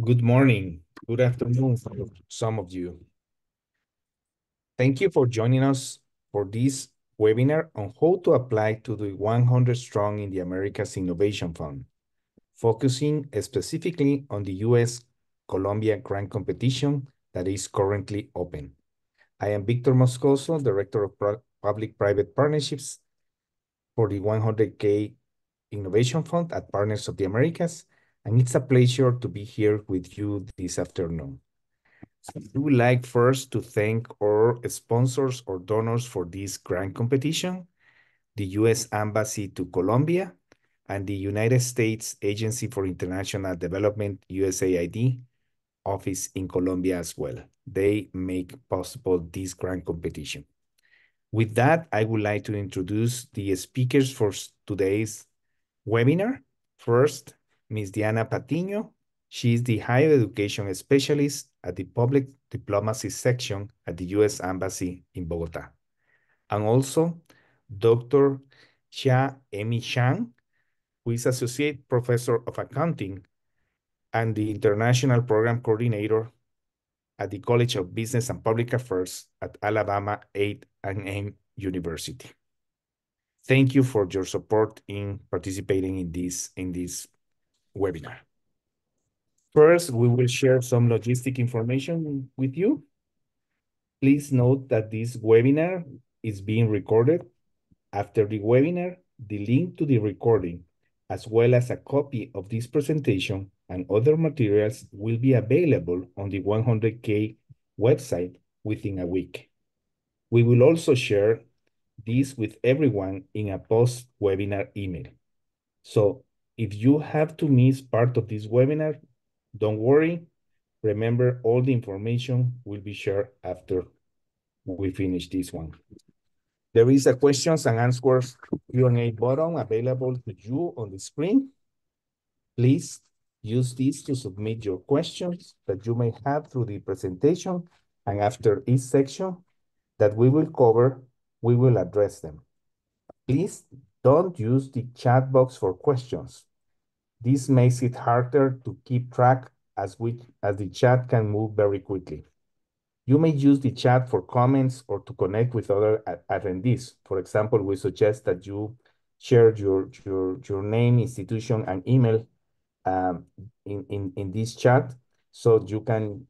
Good morning, good afternoon for some of you. Thank you for joining us for this webinar on how to apply to the 100 Strong in the Americas Innovation Fund, focusing specifically on the US-Colombia Grant Competition that is currently open. I am Victor Moscoso, Director of Public-Private Partnerships for the 100K Innovation Fund at Partners of the Americas, and it's a pleasure to be here with you this afternoon. We would like first to thank our sponsors or donors for this grant competition, the U.S. Embassy to Colombia, and the United States Agency for International Development, USAID, office in Colombia as well. They make possible this grant competition. With that, I would like to introduce the speakers for today's webinar. First, Ms. Diana Patiño. She is the Higher Education Specialist at the Public Diplomacy Section at the U.S. Embassy in Bogota. And also, Dr. Xia Emi Shang, who is Associate Professor of Accounting and the International Program Coordinator at the College of Business and Public Affairs at Alabama A&M University. Thank you for your support in participating in this webinar. First, we will share some logistic information with you. Please note that this webinar is being recorded. After the webinar, the link to the recording, as well as a copy of this presentation and other materials will be available on the 100K website within a week. We will also share this with everyone in a post-webinar email. So if you have to miss part of this webinar, don't worry. Remember, all the information will be shared after we finish this one. There is a questions and answers Q&A button available to you on the screen. Please use this to submit your questions that you may have through the presentation, and after each section that we will cover, we will address them. Please don't use the chat box for questions. This makes it harder to keep track as the chat can move very quickly. You may use the chat for comments or to connect with other attendees. For example, we suggest that you share your name, institution, and email in this chat so you can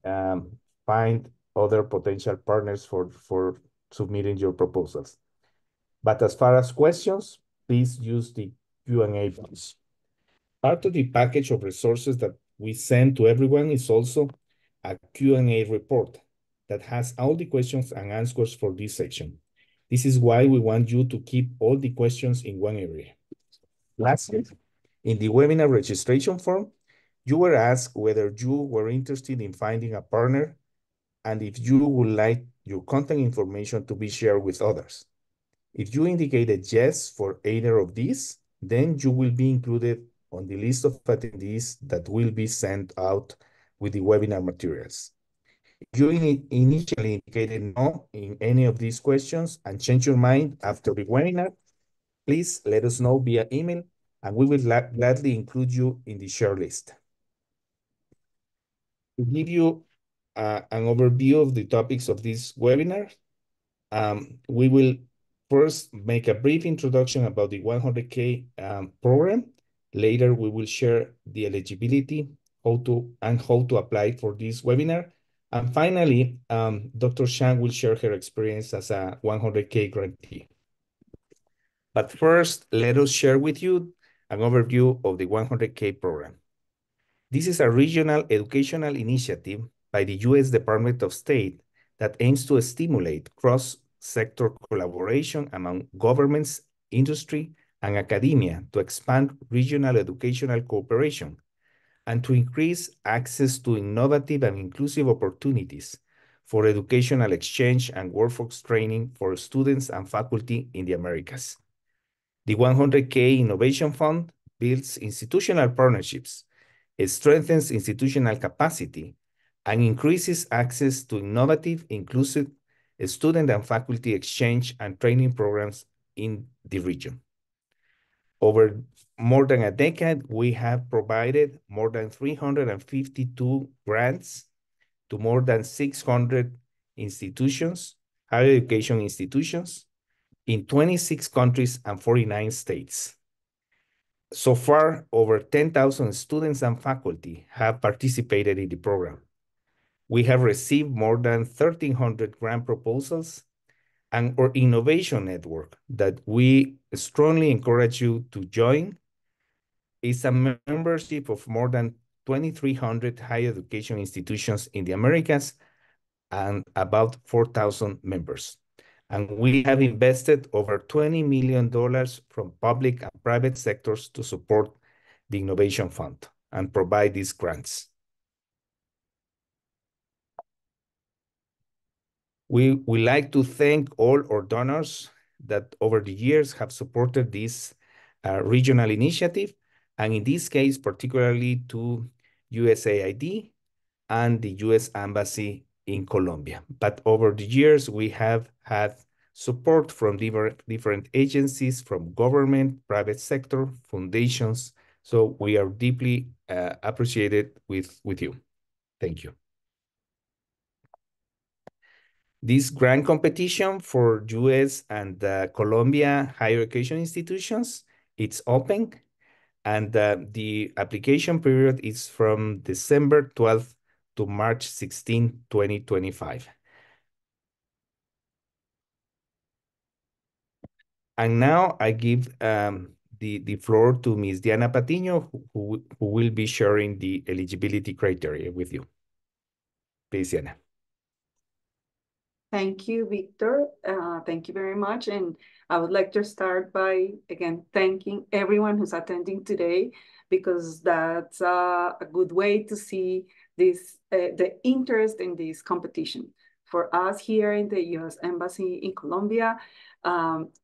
find other potential partners for submitting your proposals. But as far as questions, please use the Q&A box. Part of the package of resources that we send to everyone is also a Q&A report that has all the questions and answers for this section. This is why we want you to keep all the questions in one area. Lastly, in the webinar registration form, you were asked whether you were interested in finding a partner and if you would like your contact information to be shared with others. If you indicated yes for either of these, then you will be included on the list of attendees that will be sent out with the webinar materials. If you initially indicated no in any of these questions and change your mind after the webinar, please let us know via email and we will gladly include you in the share list. To give you an overview of the topics of this webinar, we will first make a brief introduction about the 100K program. Later, we will share the eligibility, how to apply for this webinar. And finally, Dr. Shang will share her experience as a 100K grantee. But first, let us share with you an overview of the 100K program. This is a regional educational initiative by the U.S. Department of State that aims to stimulate cross-sector collaboration among governments, industry, and academia to expand regional educational cooperation and to increase access to innovative and inclusive opportunities for educational exchange and workforce training for students and faculty in the Americas. The 100K Innovation Fund builds institutional partnerships, it strengthens institutional capacity, and increases access to innovative, inclusive student and faculty exchange and training programs in the region. Over more than a decade, we have provided more than 352 grants to more than 600 institutions, higher education institutions, in 26 countries and 49 states. So far, over 10,000 students and faculty have participated in the program. We have received more than 1,300 grant proposals, and our innovation network that we strongly encourage you to join is a membership of more than 2,300 higher education institutions in the Americas and about 4,000 members. And we have invested over $20 million from public and private sectors to support the Innovation Fund and provide these grants. We like to thank all our donors that over the years have supported this regional initiative, and in this case, particularly to USAID and the U.S. Embassy in Colombia. But over the years, we have had support from different agencies, from government, private sector, foundations. So we are deeply appreciated with you. Thank you. This grant competition for US and Colombia higher education institutions, it's open, and the application period is from December 12th to March 16, 2025. And now I give the floor to Ms. Diana Patiño, who will be sharing the eligibility criteria with you. Please, Diana. Thank you, Victor. Thank you very much. And I would like to start by, again, thanking everyone who's attending today, because that's a good way to see this, the interest in this competition. For us here in the US Embassy in Colombia,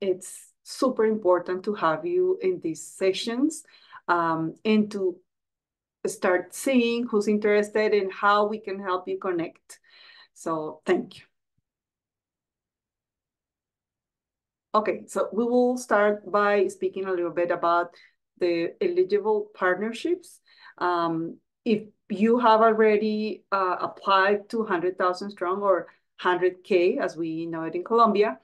it's super important to have you in these sessions and to start seeing who's interested and how we can help you connect. So thank you. Okay, so we will start by speaking a little bit about the eligible partnerships. If you have already applied to 100,000 strong or 100K, as we know it in Colombia,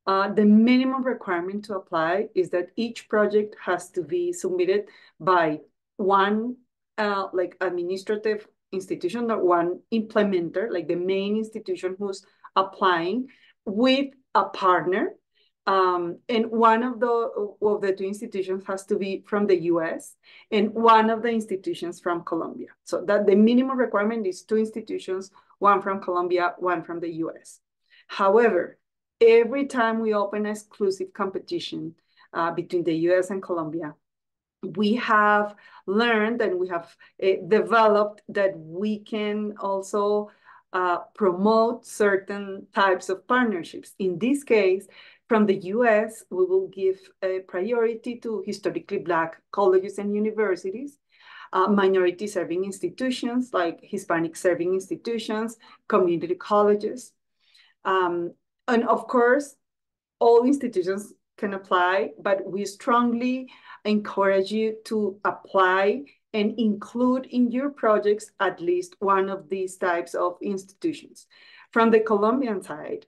the minimum requirement to apply is that each project has to be submitted by one like administrative institution or one implementer, like the main institution who's applying, with a partner. And one of the two institutions has to be from the US and one of the institutions from Colombia. So that the minimum requirement is two institutions, one from Colombia, one from the US. However, every time we open an exclusive competition between the US and Colombia, we have learned and we have developed that we can also promote certain types of partnerships. In this case, from the US, we will give a priority to historically Black colleges and universities, minority serving institutions like Hispanic serving institutions, community colleges. And of course, all institutions can apply, but we strongly encourage you to apply and include in your projects at least one of these types of institutions. From the Colombian side,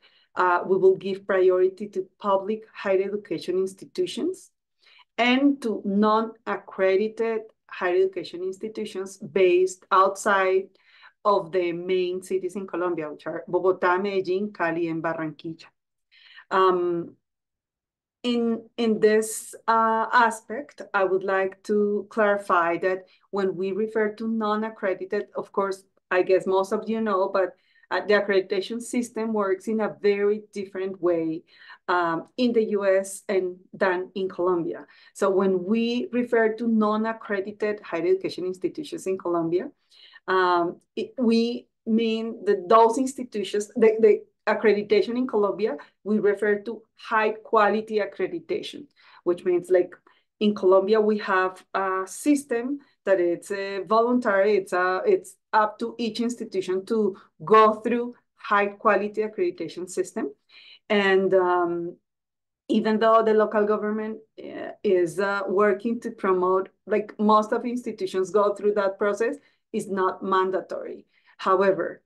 we will give priority to public higher education institutions and to non-accredited higher education institutions based outside of the main cities in Colombia, which are Bogotá, Medellín, Cali, and Barranquilla. In this aspect, I would like to clarify that when we refer to non-accredited, of course, I guess most of you know, but the accreditation system works in a very different way in the US than in Colombia. So when we refer to non-accredited higher education institutions in Colombia, we mean that those institutions, the accreditation in Colombia, we refer to high quality accreditation, which means like in Colombia, we have a system that it's voluntary, it's up to each institution to go through high quality accreditation system. And even though the local government is working to promote, like most of institutions go through that process, is not mandatory. However,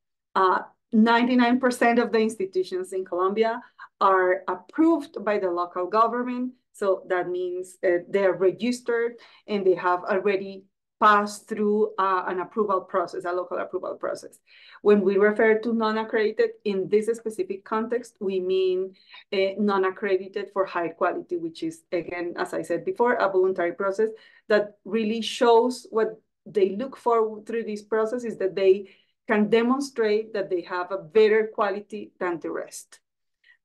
99% of the institutions in Colombia are approved by the local government. So that means they're registered and they have already passed through an approval process, a local approval process. When we refer to non-accredited in this specific context, we mean non-accredited for high quality, which is, again, as I said before, a voluntary process that really shows what they look for through this process is that they can demonstrate that they have a better quality than the rest.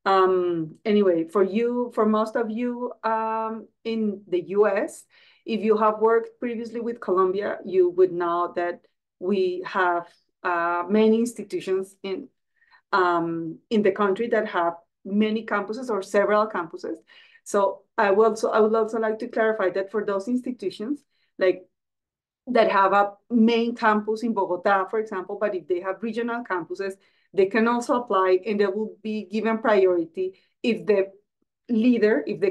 Anyway, for most of you in the US, if you have worked previously with Colombia, you would know that we have many institutions in the country that have many campuses or several campuses. So I would also like to clarify that for those institutions, like that have a main campus in Bogota, for example, but if they have regional campuses, they can also apply and they will be given priority if the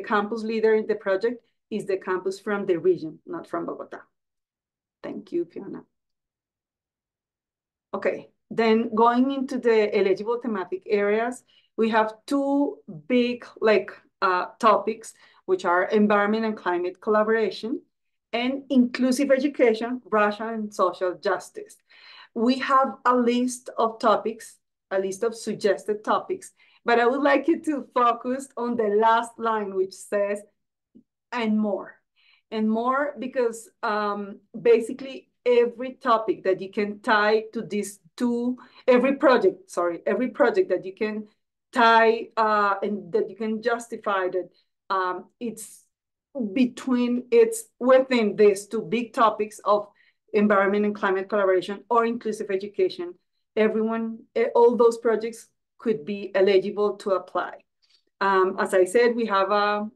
campus leader in the project is the campus from the region, not from Bogota. Thank you, Fiona. Okay, then going into the eligible thematic areas, we have two big topics, which are environment and climate collaboration and inclusive education, racial and social justice. We have a list of topics, a list of suggested topics, but I would like you to focus on the last line, which says, and more. And more because basically every topic that you can tie to these two, every project that you can tie and that you can justify that it's within these two big topics of environment and climate collaboration or inclusive education, all those projects could be eligible to apply. As I said, we have a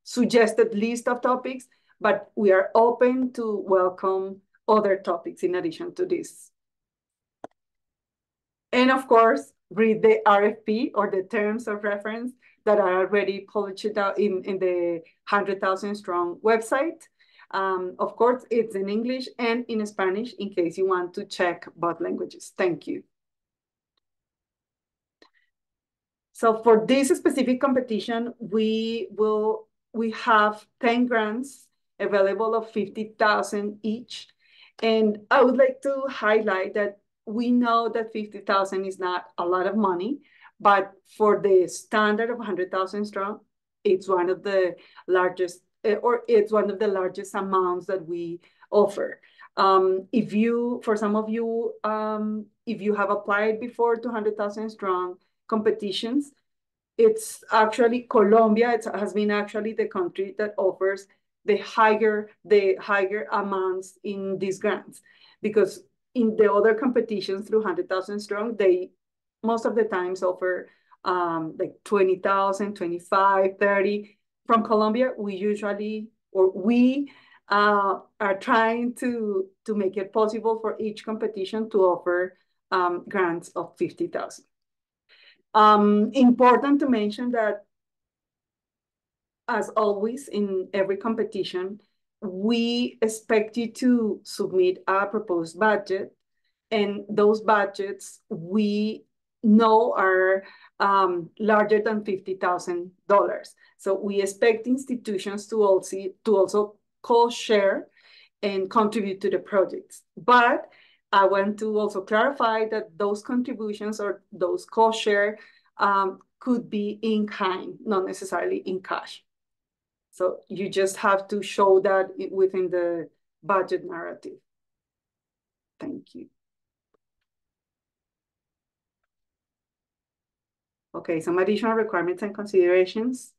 suggested list of topics, but we are open to welcome other topics in addition to this. And of course, read the RFP or the terms of reference that are already published out in the 100,000 Strong website. Of course, it's in English and in Spanish in case you want to check both languages. Thank you. So for this specific competition, we have 10 grants available of 50,000 each. And I would like to highlight that we know that 50,000 is not a lot of money, but for the standard of 100,000 Strong, it's one of the largest, it's one of the largest amounts that we offer. For some of you, if you have applied before to 100,000 Strong competitions, it's actually Colombia. It has been actually the country that offers the higher amounts in these grants, because in the other competitions through 100,000 Strong, they most of the times offer like 20,000, 25, 30. From Colombia, we are trying to make it possible for each competition to offer grants of 50,000. Important to mention that, as always in every competition, we expect you to submit a proposed budget, and those budgets we know are larger than $50,000. So we expect institutions to also co-share and contribute to the projects. But I want to also clarify that those contributions or those co-share could be in kind, not necessarily in cash. So you just have to show that within the budget narrative. Thank you. Okay, some additional requirements and considerations.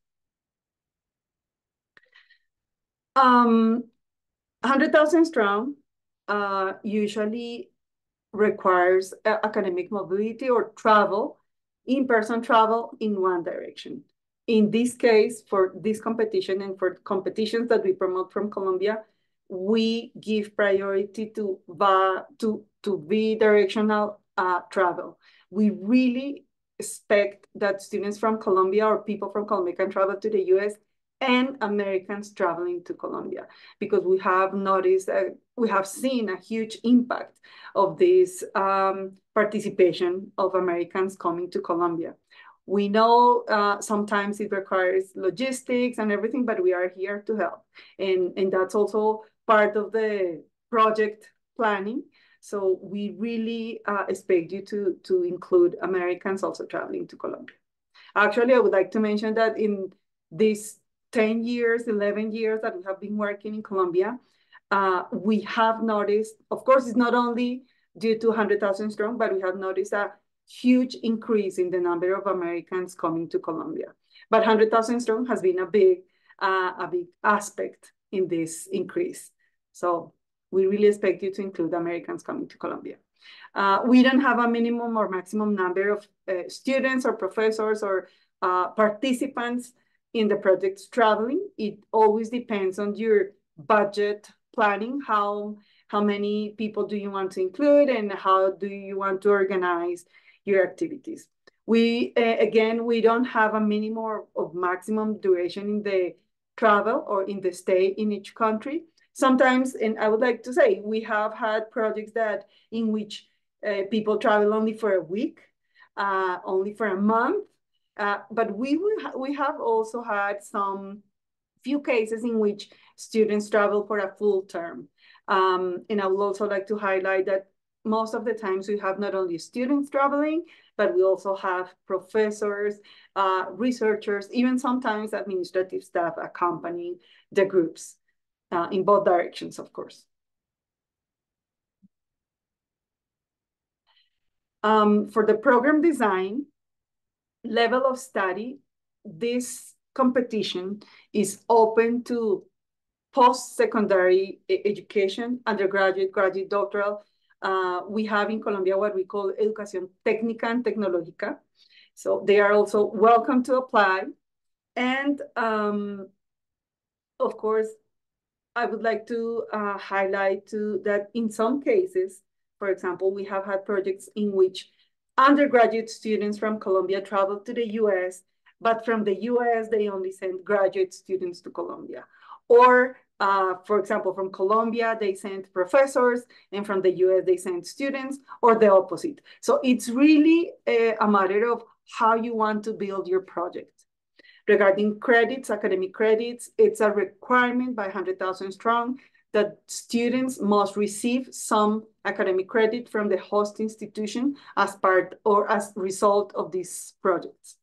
100,000 Strong usually requires academic mobility or travel, in-person travel in one direction. In this case, for this competition and for competitions that we promote from Colombia, we give priority to bidirectional travel. We really expect that students from Colombia or people from Colombia can travel to the US and Americans traveling to Colombia, because we have noticed that we have seen a huge impact of this participation of Americans coming to Colombia. We know sometimes it requires logistics and everything, but we are here to help. And that's also part of the project planning. So we really expect you to include Americans also traveling to Colombia. Actually, I would like to mention that in these 10 years, 11 years that we have been working in Colombia, we have noticed, of course, it's not only due to 100,000 strong, but we have noticed a huge increase in the number of Americans coming to Colombia. But 100,000 strong has been a big aspect in this increase. So we really expect you to include Americans coming to Colombia. We don't have a minimum or maximum number of students or professors or participants in the projects traveling. It always depends on your budget planning, how many people do you want to include and how do you want to organize your activities. We, again, we don't have a minimum or maximum duration in the travel or in the stay in each country. Sometimes, and I would like to say, we have had projects that in which people travel only for a week, only for a month, but we have also had some few cases in which students travel for a full term. And I would also like to highlight that most of the times we have not only students traveling, but we also have professors, researchers, even sometimes administrative staff accompanying the groups in both directions, of course. For the program design, level of study, this competition is open to post-secondary education, undergraduate, graduate, doctoral. We have in Colombia what we call Educación Técnica and Tecnológica. So they are also welcome to apply. And of course, I would like to highlight too that in some cases, for example, we have had projects in which undergraduate students from Colombia traveled to the US, but from the US, they only sent graduate students to Colombia. Or, for example, from Colombia, they sent professors, and from the US, they sent students, or the opposite. So it's really a matter of how you want to build your project. Regarding credits, academic credits, it's a requirement by 100,000 strong that students must receive some academic credit from the host institution as part or as result of these projects.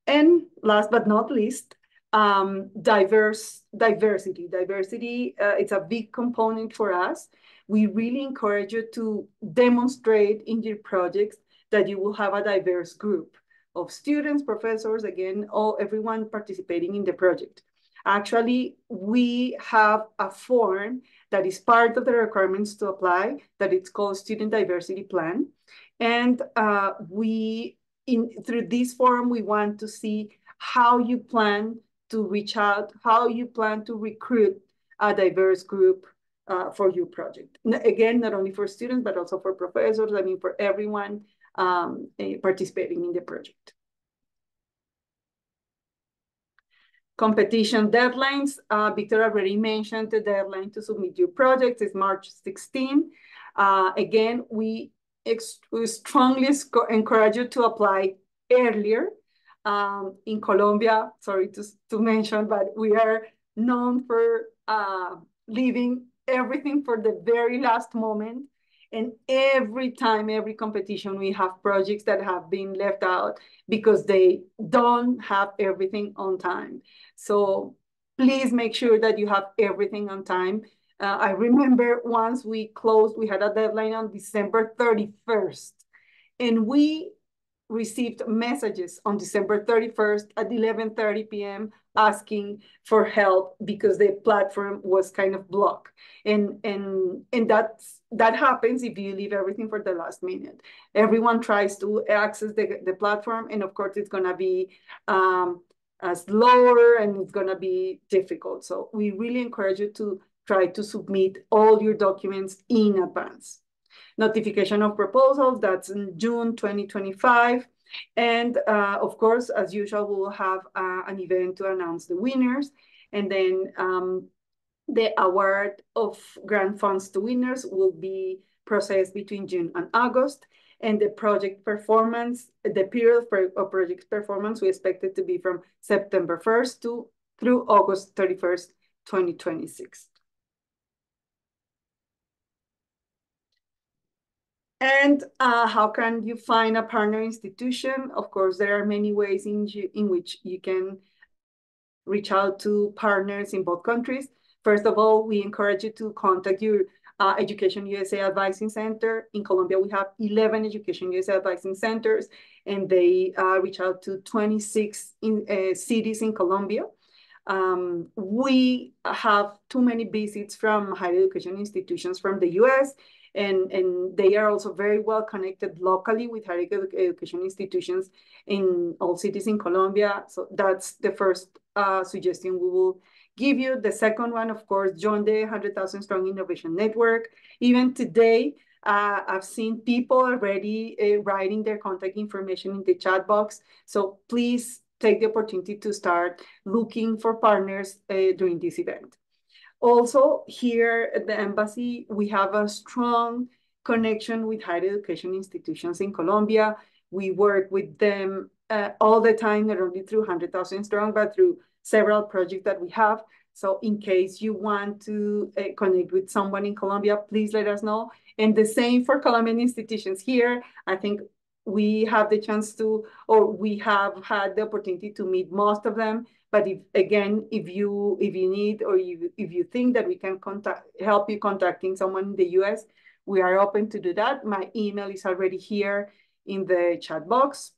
And last but not least, diversity. Diversity, it's a big component for us. We really encourage you to demonstrate in your projects that you will have a diverse group of students, professors, again, everyone participating in the project. Actually, we have a form that is part of the requirements to apply that it's called Student Diversity Plan. And through this form, we want to see how you plan to reach out, how you plan to recruit a diverse group for your project. Again, not only for students, but also for professors, I mean, for everyone participating in the project. Competition deadlines. Victor already mentioned the deadline to submit your project is March 16. Again, we strongly encourage you to apply earlier. In Colombia, sorry to mention, but we are known for leaving everything for the very last moment. And every time, every competition, we have projects that have been left out because they don't have everything on time. So please make sure that you have everything on time. I remember once we had a deadline on December 31st, and we received messages on December 31st at 11:30 p.m. asking for help because the platform was kind of blocked. And that happens if you leave everything for the last minute. Everyone tries to access the platform, and of course it's gonna be slower and it's gonna be difficult. So we really encourage you to try to submit all your documents in advance. Notification of proposals, that's in June 2025. And of course, as usual, we'll have an event to announce the winners. And then the award of grant funds to winners will be processed between June and August. And the project performance, the period of project performance, we expect it to be from September 1st through August 31st, 2026. And how can you find a partner institution? Of course, there are many ways in which you can reach out to partners in both countries. First of all, we encourage you to contact your Education USA Advising Center. In Colombia, we have 11 Education USA Advising Centers, and they reach out to 26 cities in Colombia. We have too many visits from higher education institutions from the US, and they are also very well connected locally with higher education institutions in all cities in Colombia. So that's the first suggestion we will give you. The second one, of course, join the 100,000 Strong Innovation Network. Even today, I've seen people already writing their contact information in the chat box. So please take the opportunity to start looking for partners during this event. Also, here at the embassy, we have a strong connection with higher education institutions in Colombia. We work with them all the time, not only through 100,000 Strong, but through several projects that we have. So in case you want to connect with someone in Colombia, please let us know. And the same for Colombian institutions here. I think we have the chance to, or we have had the opportunity to meet most of them. But if you need, or if you think that we can help you contacting someone in the US, we are open to do that. My email is already here in the chat box.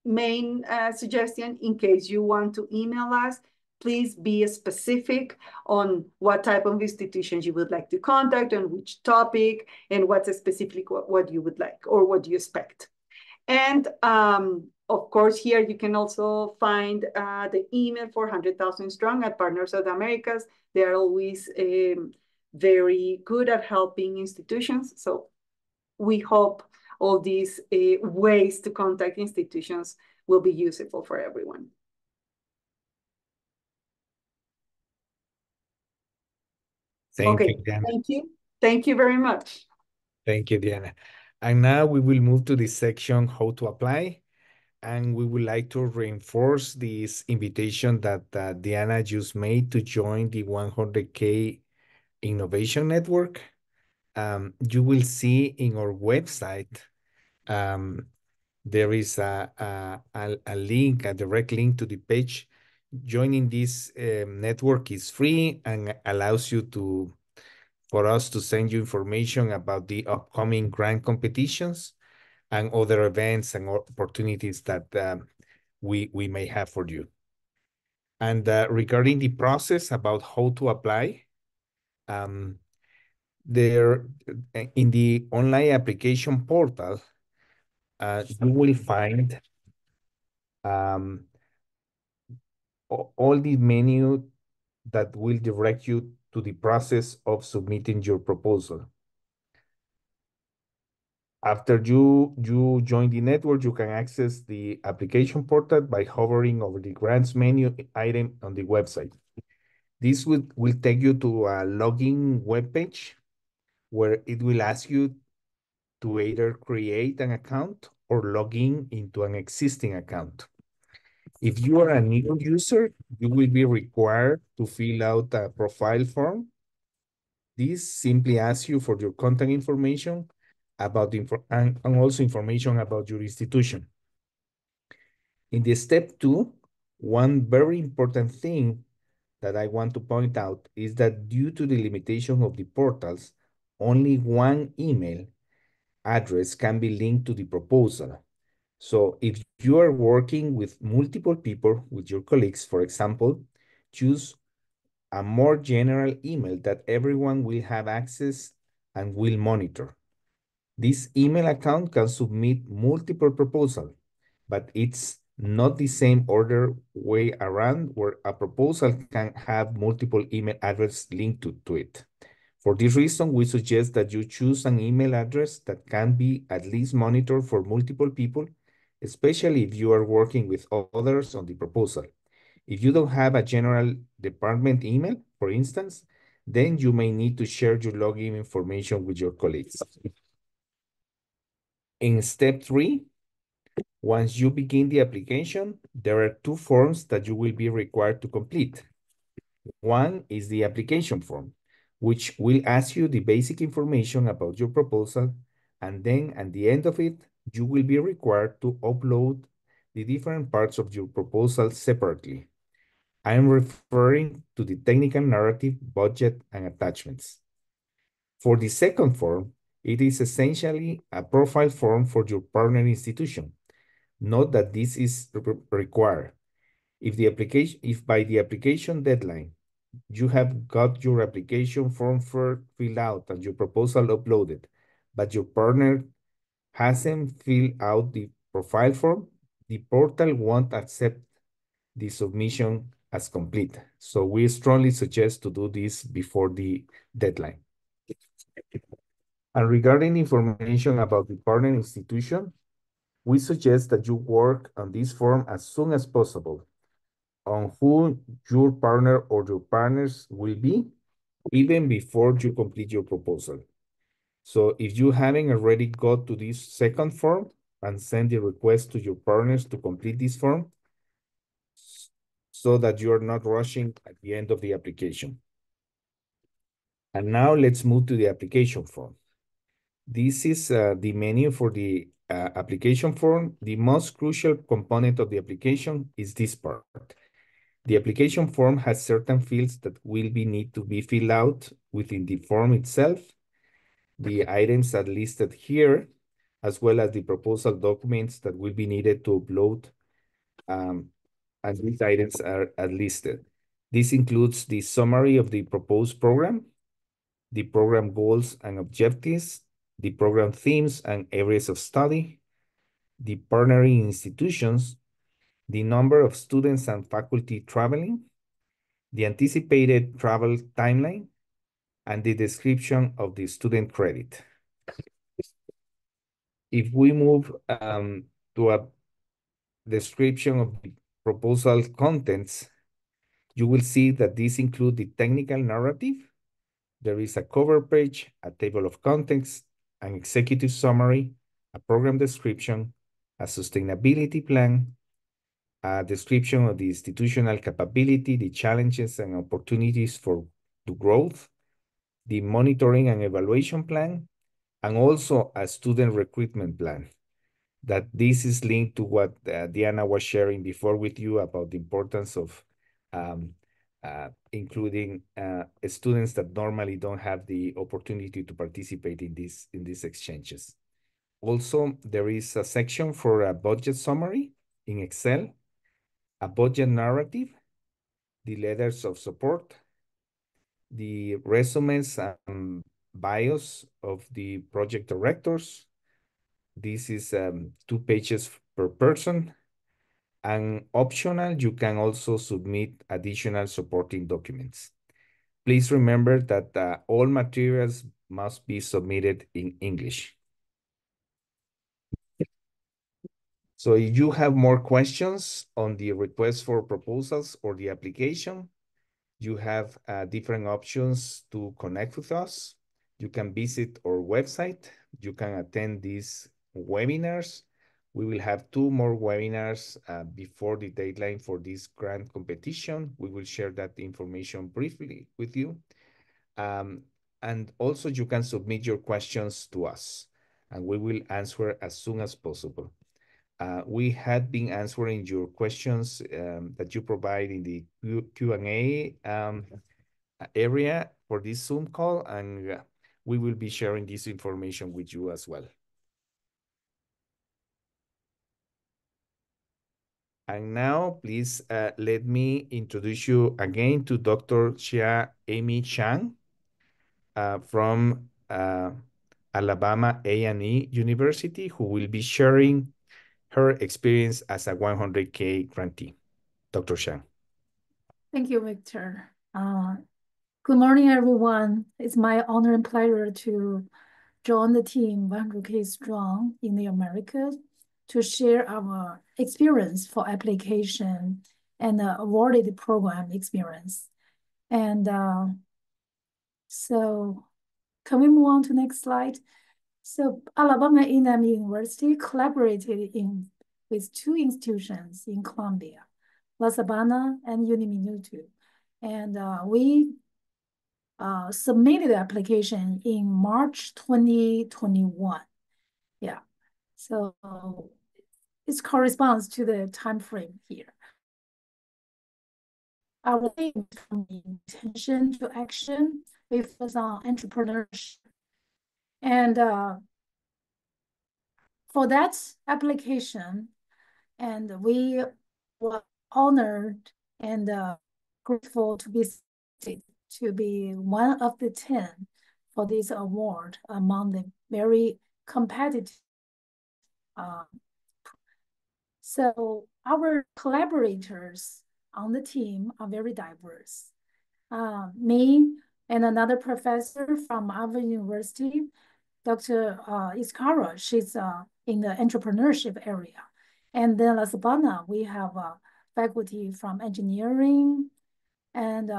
Main suggestion, in case you want to email us, please be specific on what type of institutions you would like to contact, on which topic, and what's specifically what you would like or what you expect. And of course, here you can also find the email for 100,000 Strong at Partners of the Americas. They're always very good at helping institutions. So we hope all these ways to contact institutions will be useful for everyone. Thank you, Diana. Thank you. Thank you very much. Thank you, Diana. And now we will move to the section, how to apply. And we would like to reinforce this invitation that Diana just made to join the 100K Innovation Network. You will see in our website, there is a link, a direct link to the page. Joining this network is free and allows you for us to send you information about the upcoming grant competitions and other events and opportunities that we may have for you. And regarding the process about how to apply, there in the online application portal, you will find all the menu that will direct you to the process of submitting your proposal. After you join the network, you can access the application portal by hovering over the grants menu item on the website. This will take you to a login webpage where it will ask you to either create an account or log in into an existing account. If you are a new user, you will be required to fill out a profile form. This simply asks you for your contact information about and also information about your institution. In the step 2, one very important thing that I want to point out is that due to the limitation of the portals, only one email address can be linked to the proposal. So if you are working with multiple people, with your colleagues, for example, choose a more general email that everyone will have access and will monitor. This email account can submit multiple proposals, but it's not the same order way around where a proposal can have multiple email addresses linked to it. For this reason, we suggest that you choose an email address that can be at least monitored for multiple people, especially if you are working with others on the proposal. If you don't have a general department email, for instance, then you may need to share your login information with your colleagues. In step 3, once you begin the application, there are 2 forms that you will be required to complete. One is the application form, which will ask you the basic information about your proposal, and then at the end of it, you will be required to upload the different parts of your proposal separately. I am referring to the technical narrative, budget, and attachments. For the second form, it is essentially a profile form for your partner institution. Note that this is required. If by the application deadline, you have got your application form filled out and your proposal uploaded, but your partner hasn't filled out the profile form, the portal won't accept the submission as complete. So we strongly suggest to do this before the deadline. And regarding information about the partner institution, we suggest that you work on this form as soon as possible on who your partner or your partners will be, even before you complete your proposal. So if you haven't already got to this second form and send the request to your partners to complete this form, so that you are not rushing at the end of the application. And now let's move to the application form. This is the menu for the application form. The most crucial component of the application is this part. The application form has certain fields that will need to be filled out within the form itself. The items are listed here, as well as the proposal documents that will be needed to upload, and these items are listed. This includes the summary of the proposed program, the program goals and objectives, the program themes and areas of study, the partnering institutions, the number of students and faculty traveling, the anticipated travel timeline, and the description of the student credit. If we move to a description of the proposal contents, you will see that these include the technical narrative. There is a cover page, a table of contents, an executive summary, a program description, a sustainability plan, a description of the institutional capability, the challenges and opportunities for the growth, the monitoring and evaluation plan, and also a student recruitment plan. That this is linked to what Diana was sharing before with you about the importance of including students that normally don't have the opportunity to participate in these exchanges. Also, there is a section for a budget summary in Excel, a budget narrative, the letters of support, the resumes and bios of the project directors. This is 2 pages per person. And optional, you can also submit additional supporting documents. Please remember that all materials must be submitted in English. So if you have more questions on the request for proposals or the application, you have different options to connect with us. You can visit our website. You can attend these webinars. We will have 2 more webinars before the deadline for this grant competition. We will share that information briefly with you. And also you can submit your questions to us, and we will answer as soon as possible. We had been answering your questions that you provide in the Q&A area for this Zoom call, and we will be sharing this information with you as well. And now, please let me introduce you again to Dr. Xia Amy Chang from Alabama A&E University, who will be sharing her experience as a 100K grantee. Dr. Chang. Thank you, Victor. Good morning, everyone. It's my honor and pleasure to join the team 100K Strong in the Americas to share our experience for application and awarded program experience. And so can we move on to next slide? So Alabama A&M University collaborated with two institutions in Colombia, La Sabana and Uniminuto. And we submitted the application in March 2021. Yeah, so it corresponds to the time frame here. Our theme from intention to action, we focus on entrepreneurship. And for that application, and we were honored and grateful to be selected to be one of the 10 for this award among the very competitive. So our collaborators on the team are very diverse. Me and another professor from our university, Dr. Iskara, she's in the entrepreneurship area. And then La Sabana, we have faculty from engineering and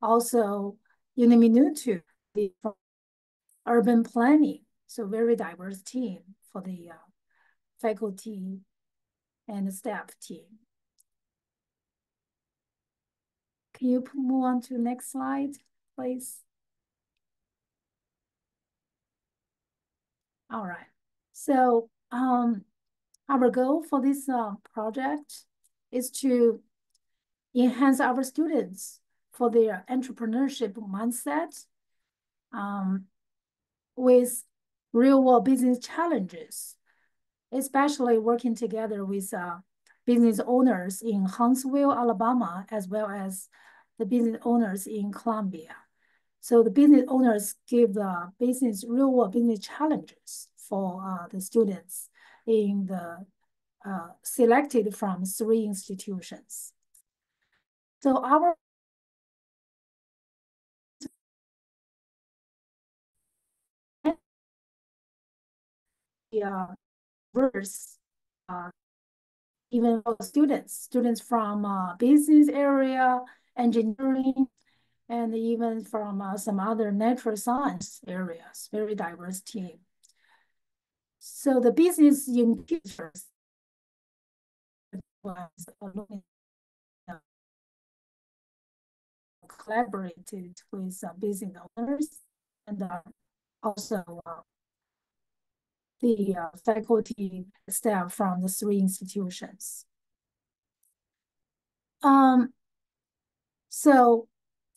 also Uniminuto from urban planning. So very diverse team for the faculty and staff team. Can you move on to the next slide, please? All right. So our goal for this project is to enhance our students for their entrepreneurship mindset with real-world business challenges, especially working together with business owners in Huntsville, Alabama, as well as the business owners in Colombia. So the business owners give the real-world business challenges for the students in the selected from 3 institutions. So our verse even for students from business area, engineering, and even from some other natural science areas, very diverse team. So the business teachers was collaborated with business owners and also the faculty staff from the 3 institutions. So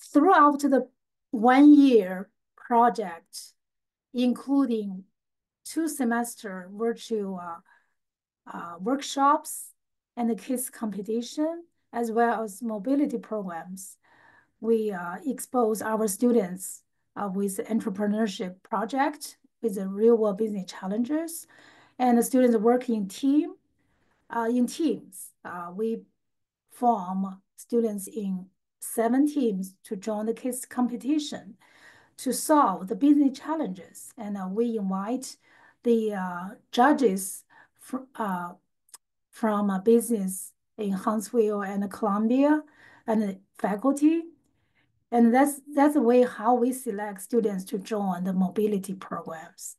throughout the 1-year project, including 2 semester virtual workshops and the case competition, as well as mobility programs, we expose our students with entrepreneurship project with the real world business challenges, and the students work in teams. We form students in 7 teams to join the case competition to solve the business challenges. And we invite the judges from a business in Huntsville and Columbia and the faculty. And that's the way how we select students to join the mobility programs,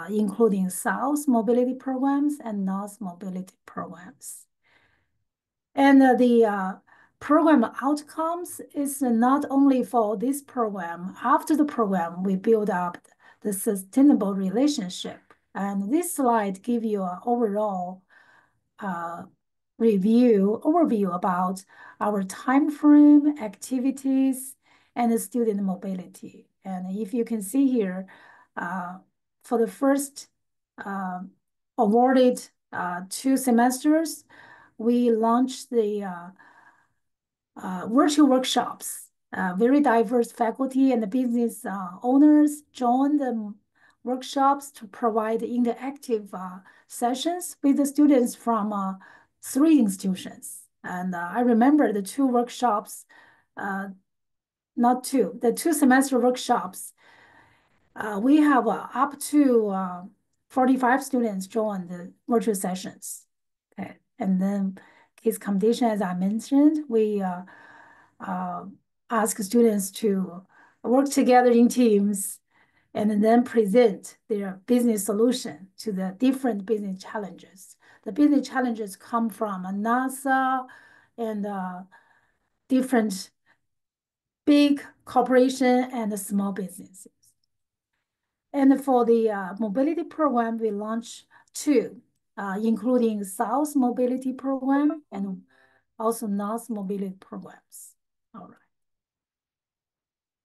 including South mobility programs and North mobility programs. And the program outcomes is not only for this program. After the program, we build up the sustainable relationship. And this slide gives you an overall overview about our time frame, activities, and the student mobility. And if you can see here, for the first awarded 2 semesters, we launched the virtual workshops. Very diverse faculty and business owners joined the workshops to provide interactive sessions with the students from 3 institutions. And I remember the 2 workshops not two, the 2-semester workshops, we have up to 45 students join the virtual sessions. Okay, and then case competition, as I mentioned, we ask students to work together in teams and then present their business solution to the different business challenges. The business challenges come from NASA and different big corporation and small businesses. And for the mobility program, we launched two, including South Mobility Program and also North Mobility Programs. All right.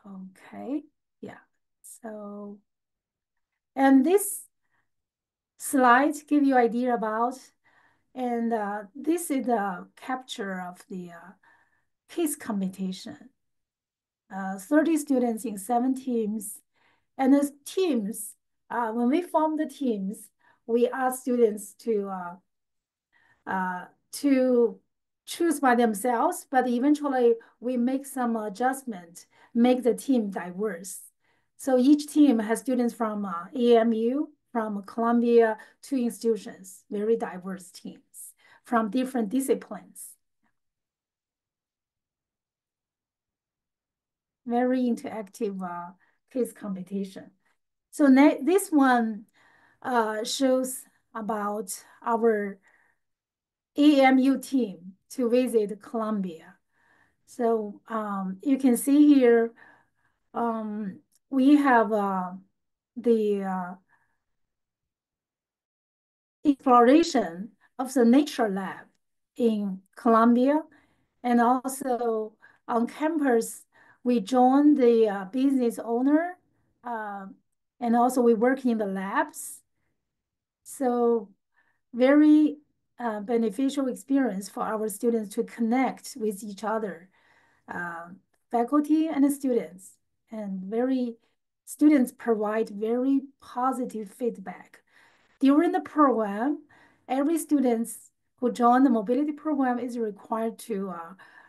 Okay, yeah. So, and this slide give you idea about, and this is the capture of the case competition. 30 students in 7 teams. And the teams, when we form the teams, we ask students to choose by themselves, but eventually we make some adjustment, make the team diverse. So each team has students from AMU, from Columbia, 2 institutions, very diverse teams from different disciplines. Very interactive case competition. So this one shows about our AMU team to visit Colombia. So you can see here, we have the exploration of the nature lab in Colombia, and also on campus, we join the business owner, and also we work in the labs. So very beneficial experience for our students to connect with each other, faculty and students, and students provide very positive feedback. During the program, every student who join the mobility program is required to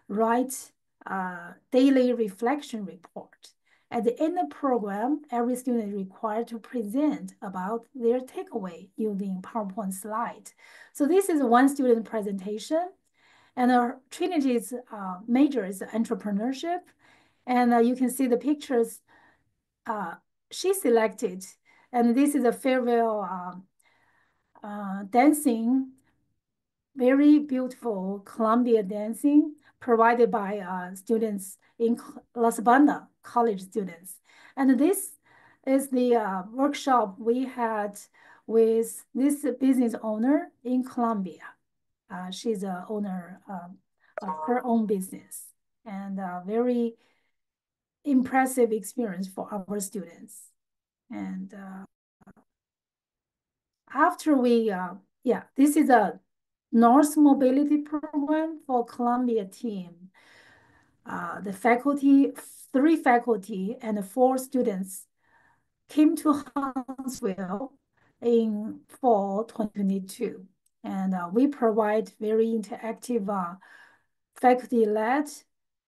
write a daily reflection report. At the end of the program, every student is required to present about their takeaway using PowerPoint slide. So this is one student presentation, and Trinity's major is entrepreneurship. And you can see the pictures she selected, and this is a farewell dancing, very beautiful Columbia dancing provided by students in Las Banda college students. And this is the workshop we had with this business owner in Colombia. She's a owner of her own business, and very impressive experience for our students. And after we, this is a North Mobility Program for Columbia team. The faculty, 3 faculty and 4 students came to Huntsville in fall 2022. And we provide very interactive faculty-led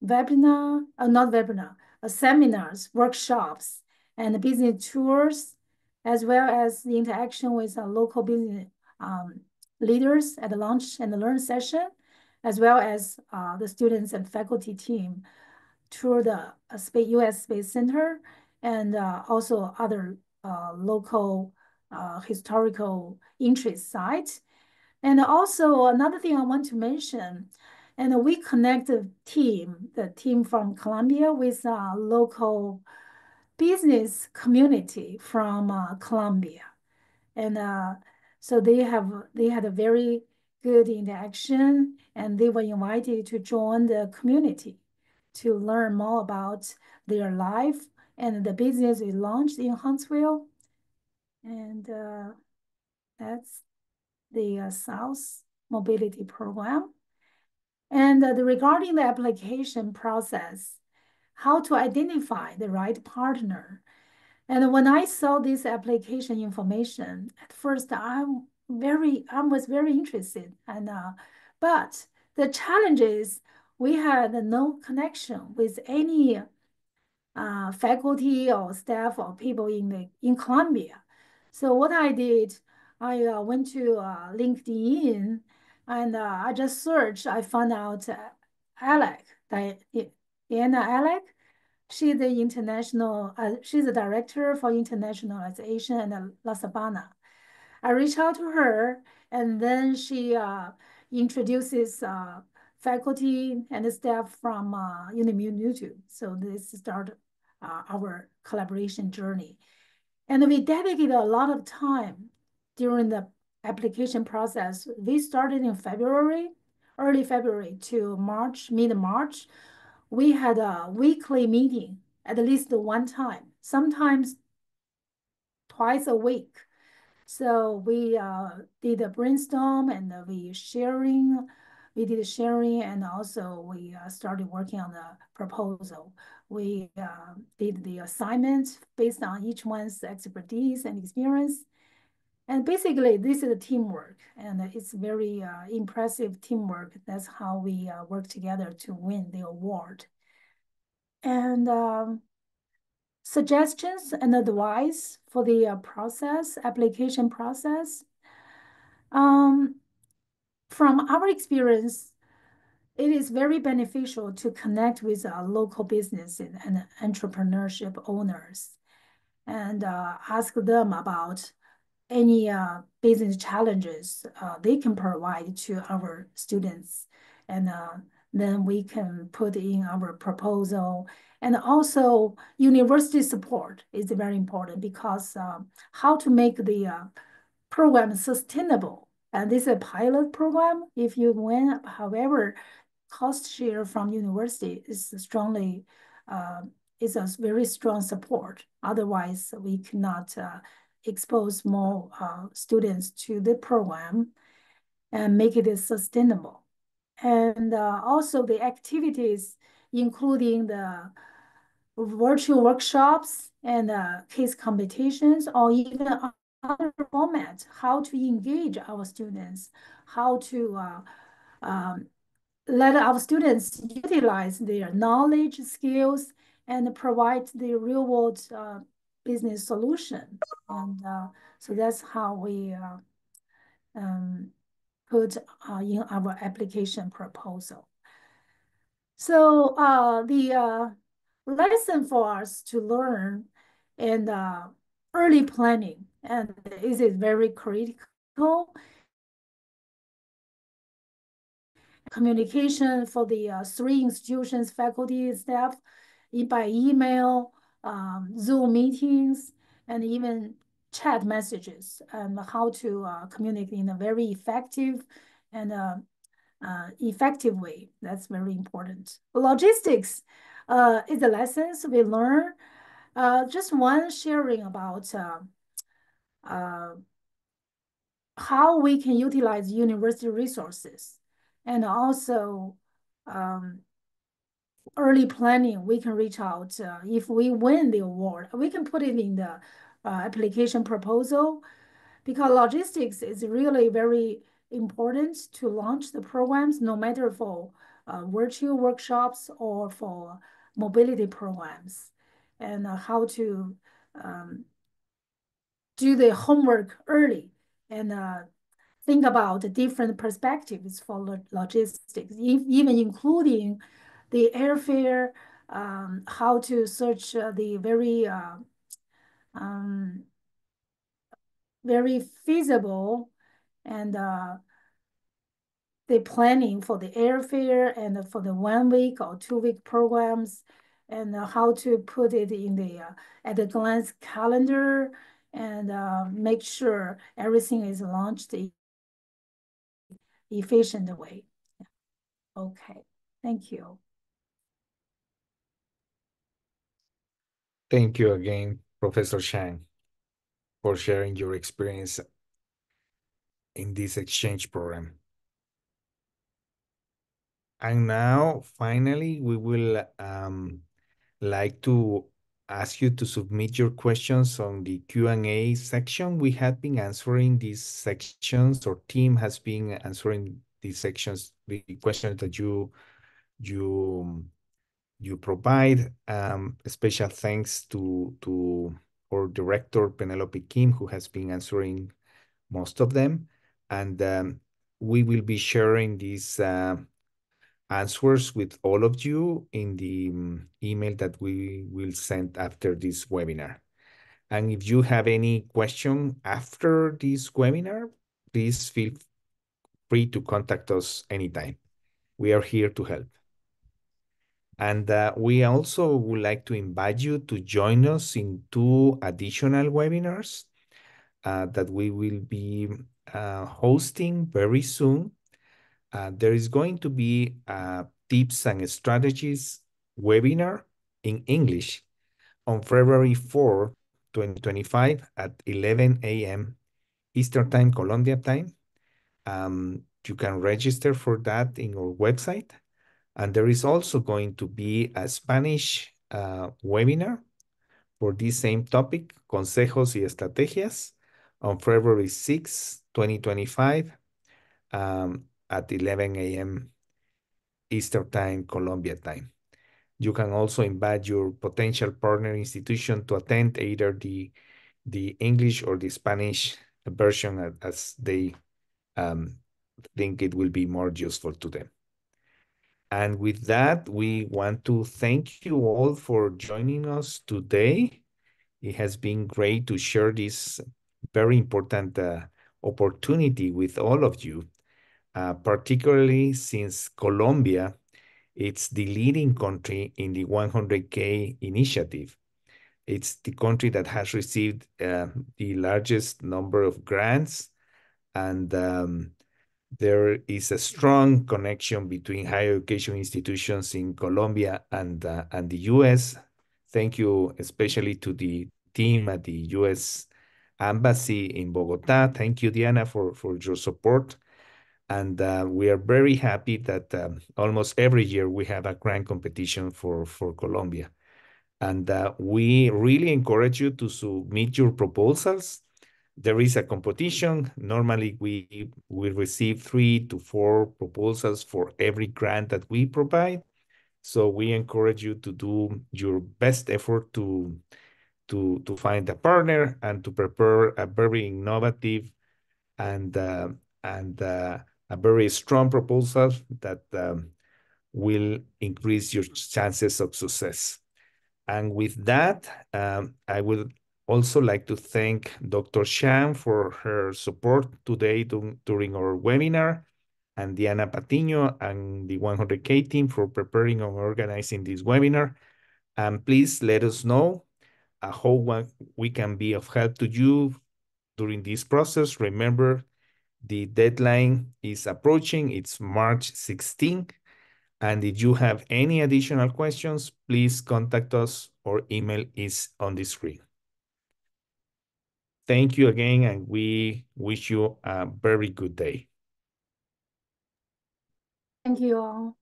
webinar, not webinar, seminars, workshops, and business tours, as well as the interaction with local business leaders at the lunch and the learn session, as well as the students and faculty team tour the US Space Center, and also other local historical interest sites. And also another thing I want to mention, and we connect the team from Columbia with a local business community from Columbia. And so they had a very good interaction, and they were invited to join the community to learn more about their life and the business we launched in Huntsville. And that's the South Mobility Program. And regarding the application process, how to identify the right partner. And when I saw this application information, at first I was very interested. And but the challenge is we had no connection with any faculty or staff or people in Colombia. So what I did, I went to LinkedIn and I just searched. I found out Alec, Diana Alec. She's the international. She's the director for internationalization at La Sabana. I reached out to her, and then she introduces faculty and staff from YouTube. So this started our collaboration journey. And we dedicated a lot of time during the application process. We started in February, early February to March, mid-March. We had a weekly meeting at least one time, sometimes twice a week. So we did a brainstorm and we did sharing and also we started working on the proposal. We did the assignments based on each one's expertise and experience. And basically this is a teamwork and it's very impressive teamwork. That's how we work together to win the award. And suggestions and advice for the application process. From our experience, it is very beneficial to connect with local business and entrepreneurship owners and ask them about any business challenges they can provide to our students. And then we can put in our proposal. And also university support is very important because how to make the program sustainable. And this is a pilot program. If you win, however, cost share from university is strongly, is a very strong support. Otherwise, we cannot expose more students to the program and make it sustainable. And also the activities, including the virtual workshops and case competitions, or even other formats, how to engage our students, how to let our students utilize their knowledge, skills, and provide the real world business solution. And so that's how we put in our application proposal. So the lesson for us to learn and early planning, and this is very critical. Communication for the 3 institutions, faculty, and staff, by email, Zoom meetings, and even chat messages, and how to communicate in a very effective and effective way. That's very important. Logistics is the lessons we learn. Just one sharing about how we can utilize university resources, and also early planning. We can reach out if we win the award. We can put it in the application proposal, because logistics is really very important to launch the programs, no matter for virtual workshops or for mobility programs, and how to do the homework early and think about the different perspectives for logistics, even including the airfare, how to search the very feasible and the planning for the airfare and for the 1 week or 2 week programs, and how to put it in the at a glance calendar, and make sure everything is launched in efficient way. Okay, thank you. Thank you again, Professor Shang, for sharing your experience in this exchange program. And now, finally, we will like to ask you to submit your questions on the Q&A section. We have been answering these sections, or team has been answering these sections, the questions that you you provide. Special thanks to our director, Penelope Kim, who has been answering most of them. And we will be sharing these answers with all of you in the email that we will send after this webinar. And if you have any question after this webinar, please feel free to contact us anytime. We are here to help. And we also would like to invite you to join us in 2 additional webinars that we will be hosting very soon. There is going to be a tips and strategies webinar in English on February 4, 2025 at 11 a.m. Eastern Time, Colombia time. You can register for that in our website. And there is also going to be a Spanish webinar for this same topic, Consejos y Estrategias, on February 6, 2025 at 11 a.m. Eastern Time, Colombia time. You can also invite your potential partner institution to attend either the English or the Spanish version as they think it will be more useful to them. And with that, we want to thank you all for joining us today. It has been great to share this very important opportunity with all of you, particularly since Colombia, it's the leading country in the 100K initiative. It's the country that has received the largest number of grants, and there is a strong connection between higher education institutions in Colombia and the US. Thank you especially to the team at the US Embassy in Bogota. Thank you, Diana, for your support. And we are very happy that almost every year we have a grant competition for Colombia. And we really encourage you to submit your proposals. There is a competition. Normally, we receive 3 to 4 proposals for every grant that we provide. So we encourage you to do your best effort to find a partner and to prepare a very innovative and a very strong proposal that will increase your chances of success. And with that, I would also like to thank Dr. Sham for her support today during our webinar, and Diana Patiño and the 100K team for preparing and organizing this webinar. And please let us know how we can be of help to you during this process. Remember, the deadline is approaching. It's March 16th. And if you have any additional questions, please contact us. Our email is on the screen. Thank you again, and we wish you a very good day. Thank you all.